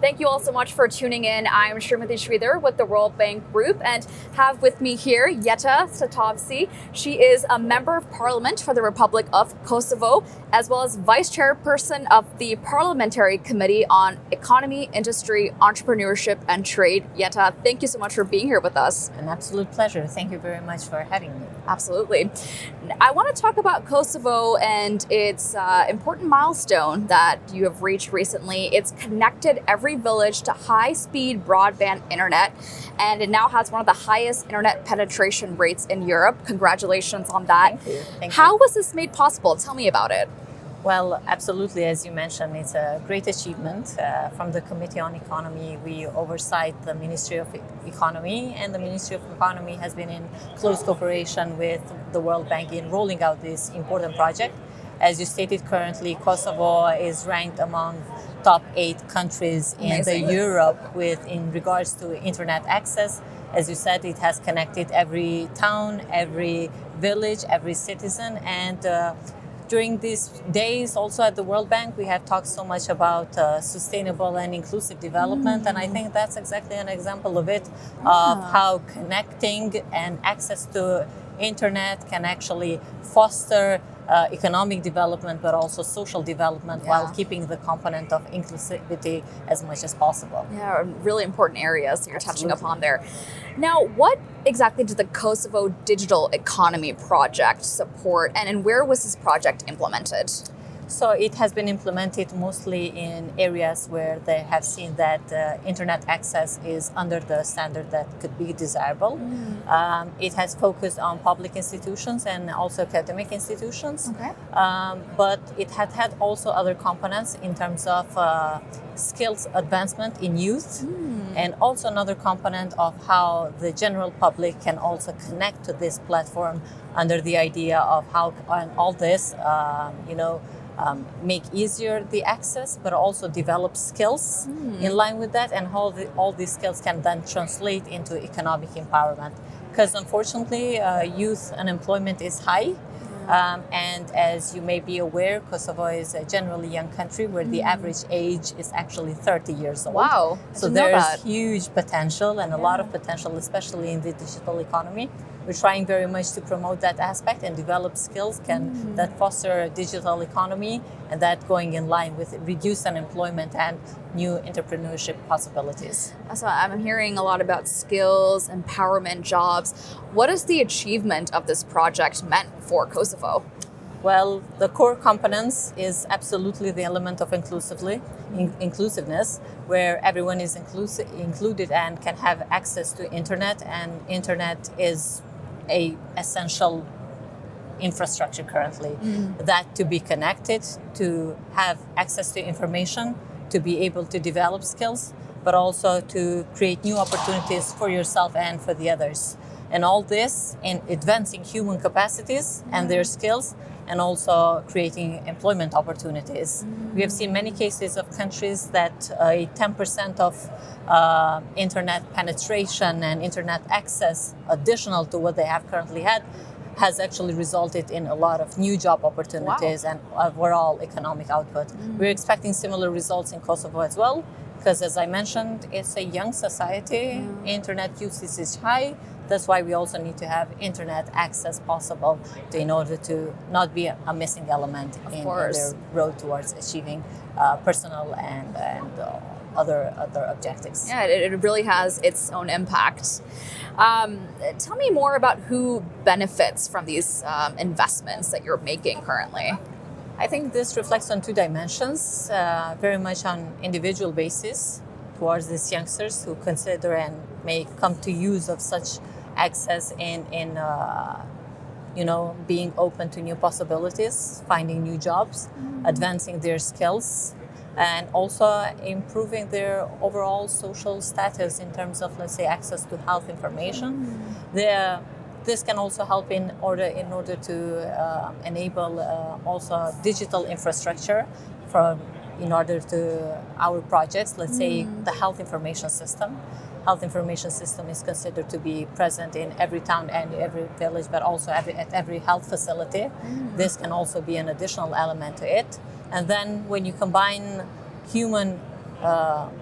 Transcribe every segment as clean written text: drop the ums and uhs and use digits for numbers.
Thank you all so much for tuning in. I'm Srimati Sridhar with the World Bank Group and have with me here Jeta Statovci. She is a member of parliament for the Republic of Kosovo, as well as vice chairperson of the Parliamentary Committee on Economy, Industry, Entrepreneurship and Trade. Jeta, thank you so much for being here with us. An absolute pleasure. Thank you very much for having me. Absolutely. I want to talk about Kosovo and its important milestone that you have reached recently. It's connected every village to high-speed broadband internet, and it now has one of the highest internet penetration rates in Europe. Congratulations on that. Thank you. Thank How you. was this made possible? Tell me about it. Well, absolutely. As you mentioned, it's a great achievement. From the Committee on Economy, we oversight the Ministry of Economy, and the Ministry of Economy has been in close cooperation with the World Bank in rolling out this important project. As you stated, currently Kosovo is ranked among top 8 countries in Europe in regards to internet access. As you said, it has connected every town, every village, every citizen, and during these days, also at the World Bank, we have talked so much about sustainable and inclusive development, and I think that's exactly an example of it, of how connecting and access to internet can actually foster economic development, but also social development while keeping the component of inclusivity as much as possible. Yeah, really important areas that you're touching upon there. Now, what exactly did the Kosovo Digital Economy Project support, and where was this project implemented? So it has been implemented mostly in areas where they have seen that internet access is under the standard that could be desirable. It has focused on public institutions and also academic institutions. But it had also other components in terms of skills advancement in youth, and also another component of how the general public can also connect to this platform under the idea of how all this, make easier the access, but also develop skills in line with that, and how all these skills can then translate into economic empowerment. Because unfortunately, youth unemployment is high. And as you may be aware, Kosovo is a generally young country where the average age is actually 30 years old. Wow. So there's huge potential and a lot of potential, especially in the digital economy. We're trying very much to promote that aspect and develop skills that foster a digital economy, and that going in line with reduced unemployment and new entrepreneurship possibilities. So I'm hearing a lot about skills, empowerment, jobs. What is the achievement of this project meant for Kosovo? Well, the core components is absolutely the element of inclusiveness, where everyone is included and can have access to internet, and internet is a essential infrastructure currently. That to be connected, to have access to information, to be able to develop skills, but also to create new opportunities for yourself and for the others. And all this in advancing human capacities and their skills, and also creating employment opportunities. We have seen many cases of countries that a 10% of internet penetration and internet access additional to what they have currently had has actually resulted in a lot of new job opportunities and overall economic output. We're expecting similar results in Kosovo as well, because as I mentioned, it's a young society, internet usage is high. That's why we also need to have internet access possible in order to not be a missing element in their road towards achieving personal and other objectives. Yeah, it really has its own impact. Tell me more about who benefits from these investments that you're making currently. I think this reflects on 2 dimensions, very much on individual basis towards these youngsters who consider and may come to use of such access in being open to new possibilities, finding new jobs, advancing their skills, and also improving their overall social status in terms of, let's say, access to health information. This can also help in order to enable also digital infrastructure in order to our projects. Let's say the health information system. Health information system is considered to be present in every town and every village, but also at every health facility. This can also be an additional element to it. And then when you combine human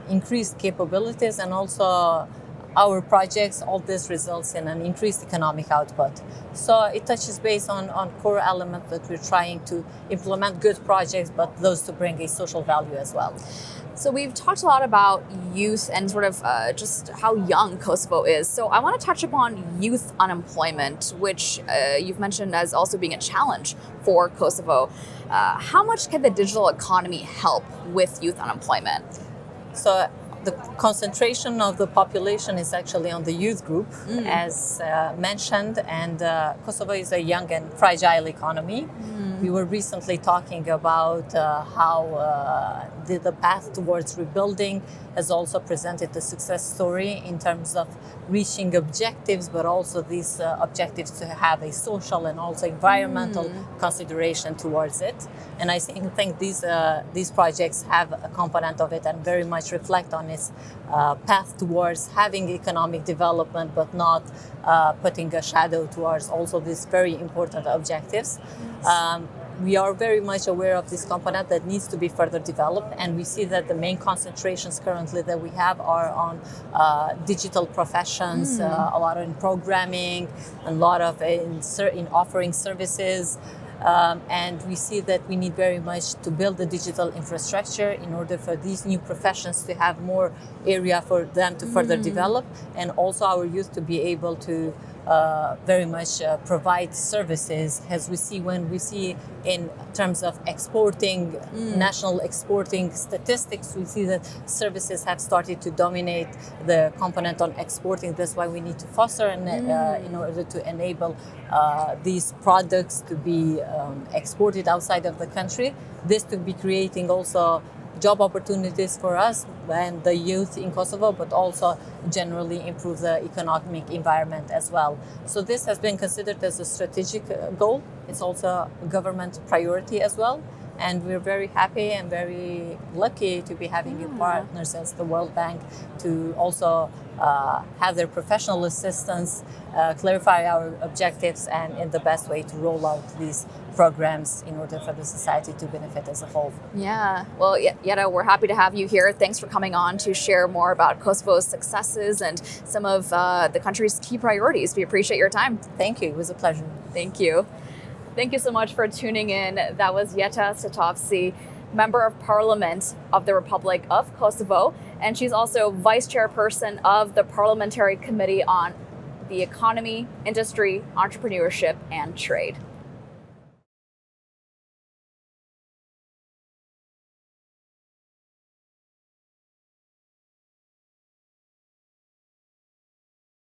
increased capabilities, and also our projects, all this results in an increased economic output. So it touches base on core elements that we're trying to implement good projects, but those to bring a social value as well. So we've talked a lot about youth and sort of just how young Kosovo is. So I want to touch upon youth unemployment, which you've mentioned as also being a challenge for Kosovo. How much can the digital economy help with youth unemployment? So the concentration of the population is actually on the youth group, as mentioned, and Kosovo is a young and fragile economy. We were recently talking about how the path towards rebuilding has also presented a success story in terms of reaching objectives, but also these objectives to have a social and also environmental consideration towards it. And I think these projects have a component of it and very much reflect on its path towards having economic development, but not putting a shadow towards also these very important objectives. We are very much aware of this component that needs to be further developed, and we see that the main concentrations currently that we have are on digital professions, a lot in programming, a lot of in offering services. And we see that we need very much to build the digital infrastructure in order for these new professions to have more area for them to further develop, and also our youth to be able to very much provide services, as we see when we see in terms of exporting, national exporting statistics, we see that services have started to dominate the component on exporting. That's why we need to foster and in order to enable these products to be exported outside of the country. This to be creating also job opportunities for us and the youth in Kosovo, but also generally improve the economic environment as well. So this has been considered as a strategic goal. It's also a government priority as well. And we're very happy and very lucky to be having partners as the World Bank to also have their professional assistance, clarify our objectives, and in the best way to roll out these programs in order for the society to benefit as a whole. Yeah, well, Jeta, we're happy to have you here. Thanks for coming on to share more about Kosovo's successes and some of the country's key priorities. We appreciate your time. Thank you. It was a pleasure. Thank you. Thank you so much for tuning in. That was Jeta Statovci, Member of Parliament of the Republic of Kosovo, and she's also Vice Chairperson of the Parliamentary Committee on the Economy, Industry, Entrepreneurship, and Trade.